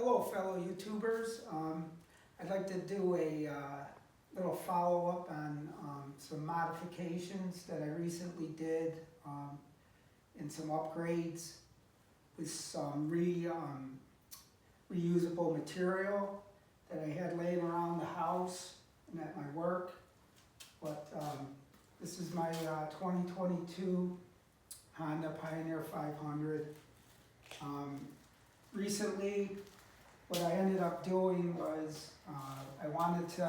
Hello, fellow YouTubers. I'd like to do a little follow-up on some modifications that I recently did and some upgrades with some reusable material that I had laying around the house and at my work. But this is my 2022 Honda Pioneer 500. Recently, what I ended up doing was I wanted to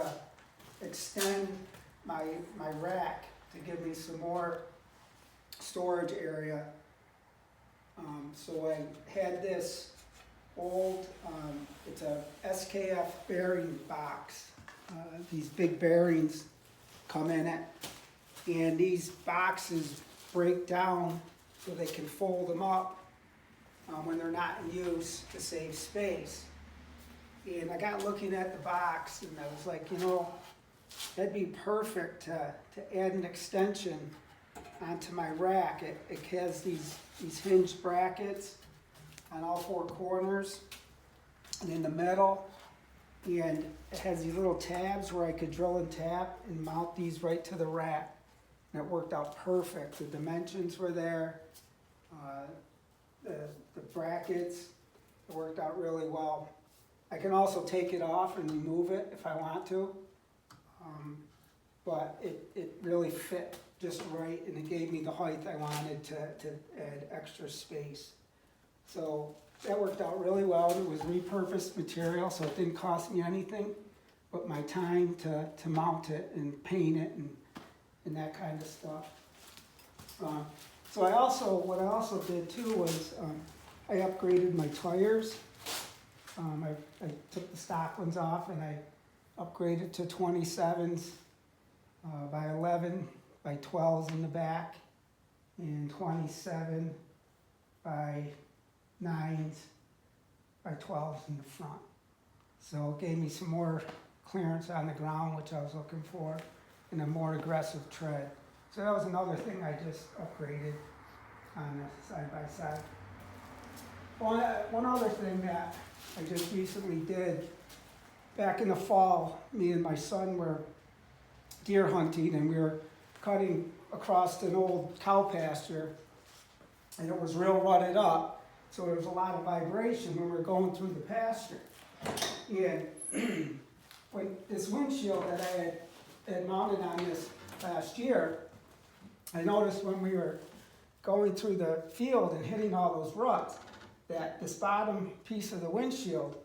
extend my rack to give me some more storage area. So I had this old, it's a SKF bearing box. These big bearings come in it, and these boxes break down so they can fold them up when they're not in use to save space. And I got looking at the box and I was like, you know, that'd be perfect to add an extension onto my rack. It has these hinged brackets on all four corners and in the middle, and it has these little tabs where I could drill and tap and mount these right to the rack. And it worked out perfect. The dimensions were there. The brackets, it worked out really well. I can also take it off and remove it if I want to, but it really fit just right, and it gave me the height I wanted to add extra space. So that worked out really well. It was repurposed material, so it didn't cost me anything but my time to mount it and paint it and that kind of stuff. So what I also did too was I upgraded my tires. I took the stock ones off and I upgraded to 27s by 11 by 12s in the back and 27 by 9s by 12s in the front. So it gave me some more clearance on the ground, which I was looking for, and a more aggressive tread. So that was another thing I just upgraded on the side-by-side. One other thing that I just recently did, back in the fall, me and my son were deer hunting and we were cutting across an old cow pasture, and it was real rutted up, so there was a lot of vibration when we were going through the pasture. And when this windshield that I had mounted on this last year, I noticed when we were going through the field and hitting all those ruts, that this bottom piece of the windshield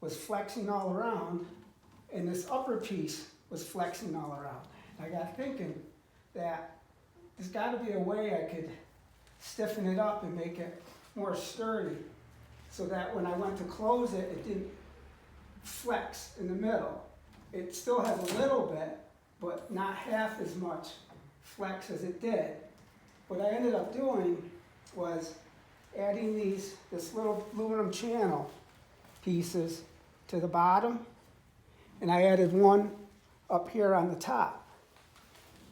was flexing all around, and this upper piece was flexing all around. And I got thinking that there's got to be a way I could stiffen it up and make it more sturdy, so that when I went to close it, it didn't flex in the middle. It still has a little bit, but not half as much flex as it did. What I ended up doing was adding this little aluminum channel pieces to the bottom, and I added one up here on the top.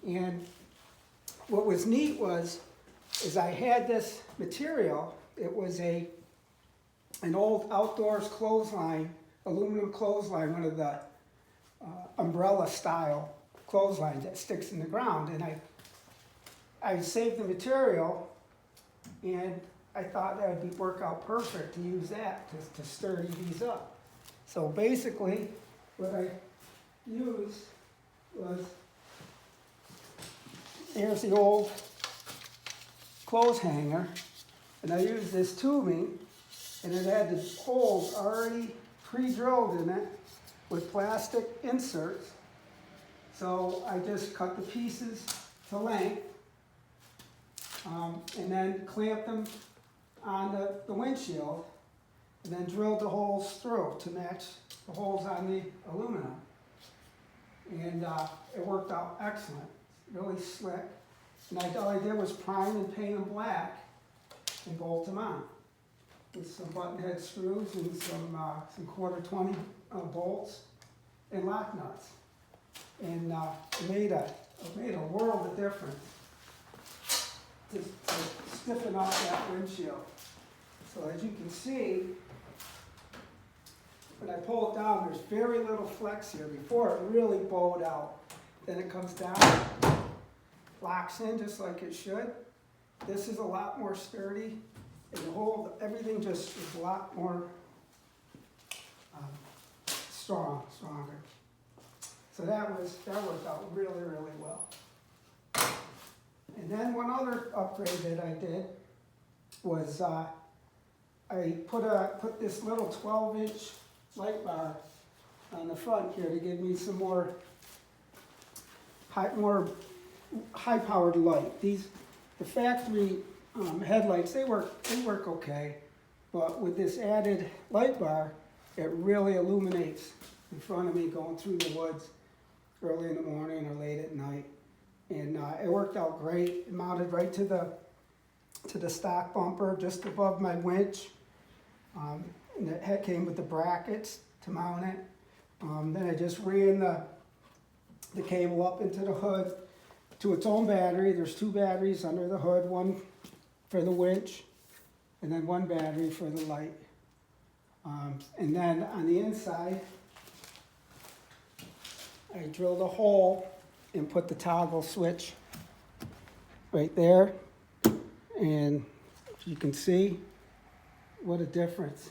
And what was neat is I had this material. It was an old outdoors clothesline, aluminum clothesline, one of the umbrella style clotheslines that sticks in the ground. And I saved the material, and I thought that would work out perfect to use that to sturdy these up. So basically, what I used was, here's the old clothes hanger, and I used this tubing, and it had the holes already pre-drilled in it with plastic inserts. So I just cut the pieces to length, and then clamped them on the windshield, and then drilled the holes through to match the holes on the aluminum. And it worked out excellent, really slick. And all I did was prime and paint them black and bolt them on with some button head screws and some quarter 20 bolts and lock nuts. And it made a world of difference to stiffen up that windshield. So as you can see, when I pull it down, there's very little flex here. Before it really bowed out. Then it comes down, locks in just like it should. This is a lot more sturdy, and the whole, everything just is a lot more stronger. So that worked out really, really well. And then one other upgrade that I did was I put this little 12-inch light bar on the front here to give me some more high-powered light. The factory headlights, they work okay, but with this added light bar, it really illuminates in front of me going through the woods early in the morning or late at night. And it worked out great. It mounted right to the stock bumper, just above my winch. And it came with the brackets to mount it. Then I just ran the cable up into the hood to its own battery. There's 2 batteries under the hood, one for the winch, and then 1 battery for the light. And then on the inside, I drilled a hole and put the toggle switch right there. And you can see what a difference.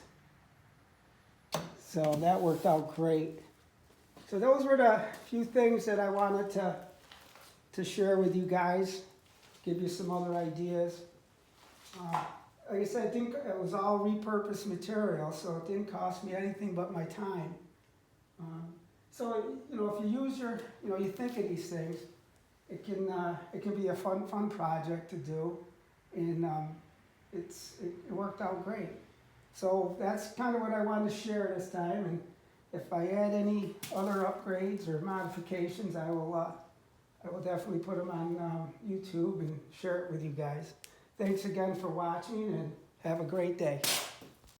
So that worked out great. So those were the few things that I wanted to share with you guys, give you some other ideas. Like I said, I think it was all repurposed material, so it didn't cost me anything but my time. So, you know, if you use you think of these things, it can be a fun project to do, and it worked out great. So that's kind of what I wanted to share this time, and if I add any other upgrades or modifications, I will definitely put them on YouTube and share it with you guys. Thanks again for watching, and have a great day.